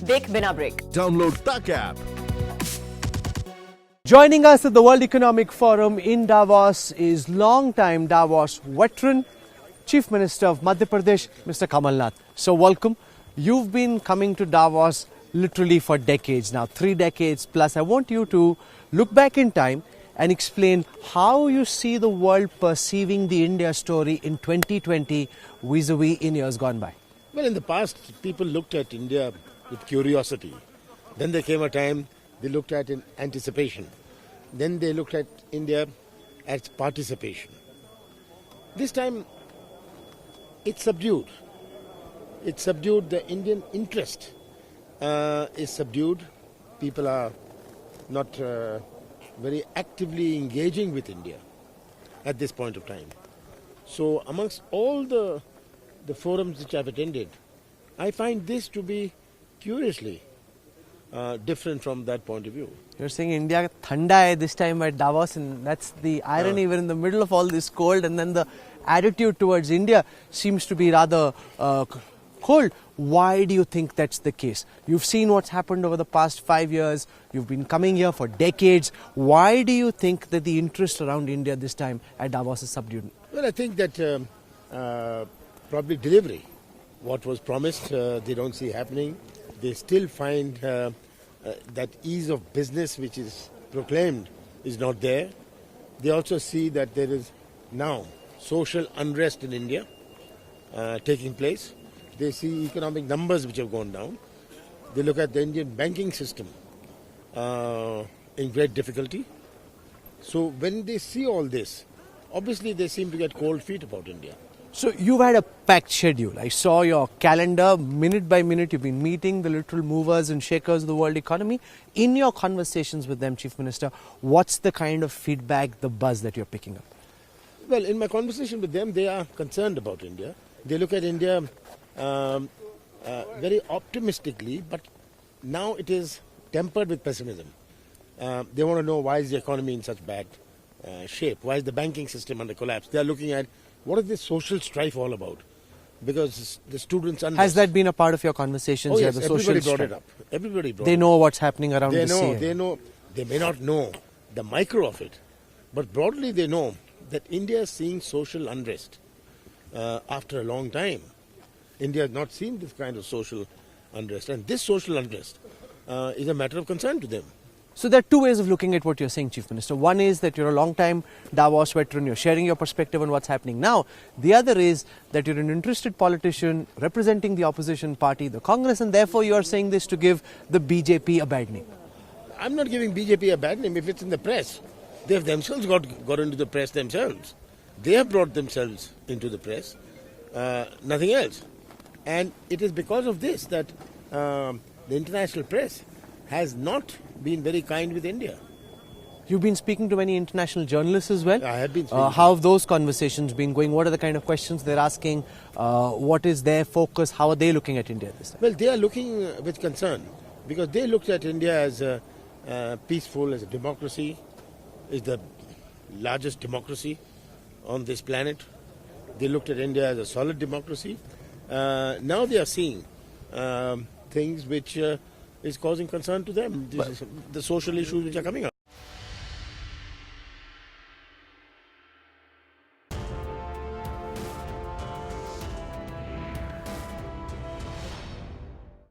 देख बिना break. Download Tak app. Joining us at the World Economic Forum in Davos is long-time Davos veteran, Chief Minister of Madhya Pradesh, Mr. Kamalan. So welcome. You've been coming to Davos literally for decades now, 3 decades plus. I want you to look back in time and explain how you see the world perceiving the India story in 2020 vis-a-vis in years gone by. Well, in the past, people looked at India with curiosity. Then there came a time they looked at in anticipation. Then they looked at India as participation. This time, it's subdued. It's subdued. The Indian interest is subdued. People are not very actively engaging with India at this point of time. So amongst all the forums which I've attended, I find this to be curiously different from that point of view. You're saying India thanda hai this time at Davos, and that's the irony. We're in the middle of all this cold, and then the attitude towards India seems to be rather cold. Why do you think that's the case? You've seen what's happened over the past 5 years. You've been coming here for decades. Why do you think that the interest around India this time at Davos is subdued? Well, I think that probably delivery. What was promised, they don't see happening. They still find that ease of business which is proclaimed is not there. They also see that there is now social unrest in India taking place. They see economic numbers which have gone down. They look at the Indian banking system in great difficulty. So when they see all this, obviously they seem to get cold feet about India. So you've had a packed schedule. I saw your calendar, minute by minute you've been meeting the literal movers and shakers of the world economy. In your conversations with them, Chief Minister, what's the kind of feedback, the buzz that you're picking up? Well, in my conversation with them, they are concerned about India. They look at India very optimistically, but now it is tempered with pessimism. They want to know why is the economy in such bad shape? Why is the banking system under collapse? They are looking at what is this social strife all about? Because the students... Has that been a part of your conversations? Oh yes, the everybody social brought strife? it up. Everybody brought They it know up. what's happening around the sea. They know. They may not know the micro of it, but broadly they know that India is seeing social unrest after a long time. India has not seen this kind of social unrest, and this social unrest is a matter of concern to them. So there are two ways of looking at what you're saying, Chief Minister. One is that you're a long-time Davos veteran, you're sharing your perspective on what's happening now. The other is that you're an interested politician representing the opposition party, the Congress, and therefore you're saying this to give the BJP a bad name. I'm not giving BJP a bad name if it's in the press. They have themselves got into the press themselves. They have brought themselves into the press, nothing else. And it is because of this that the international press has not been very kind with India. You've been speaking to many international journalists as well. I have been speaking. How have those conversations been going? What are the kind of questions they're asking? What is their focus? How are they looking at India this time? Well, they are looking with concern because they looked at India as peaceful, as a democracy, is the largest democracy on this planet. They looked at India as a solid democracy. Now they are seeing things which is causing concern to them. The social issues which are coming up.